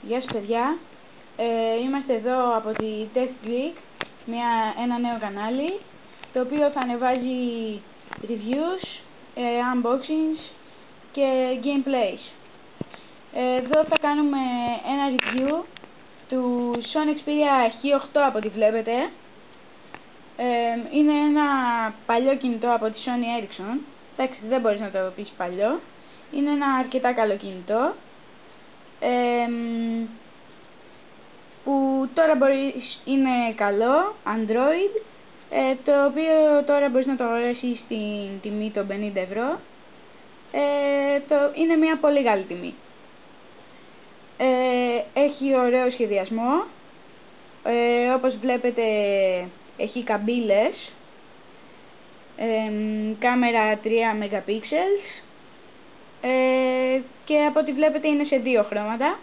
Γεια σας παιδιά, είμαστε εδώ από τη Test Greek, ένα νέο κανάλι το οποίο θα ανεβάζει reviews, unboxings και gameplays. Εδώ θα κάνουμε ένα review του Sony Xperia H8 από ό,τι βλέπετε. Είναι ένα παλιό κινητό από τη Sony Ericsson. Εντάξει, δεν μπορείς να το πεις παλιό. Είναι ένα αρκετά καλό κινητό που τώρα είναι καλό, Android, το οποίο τώρα μπορείς να το αγοράσεις στην τιμή των 50 ευρώ. Είναι μια πολύ καλή τιμή. Έχει ωραίο σχεδιασμό, όπως βλέπετε έχει καμπύλες, κάμερα 3 MP και από ό,τι βλέπετε είναι σε 2 χρώματα.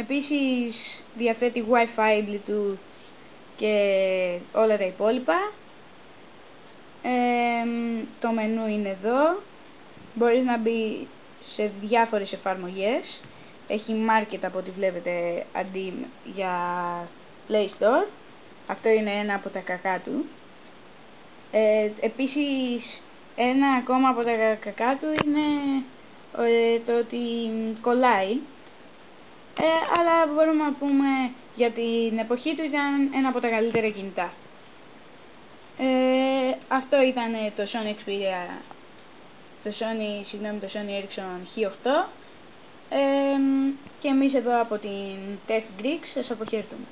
Επίσης διαθέτει Wi-Fi, Bluetooth και όλα τα υπόλοιπα. Το μενού είναι εδώ. Μπορείς να μπει σε διάφορες εφαρμογές. Έχει Market από ό,τι βλέπετε αντί για Play Store. Αυτό είναι ένα από τα κακά του. Επίσης ένα ακόμα από τα κακά του είναι το ότι κολλάει. Αλλά μπορούμε να πούμε για την εποχή του ήταν ένα από τα καλύτερα κινητά. Αυτό ήταν το Sony Xperia, το Sony Ericsson H8 και εμείς εδώ από την Test Greek σας αποχαιρετούμε.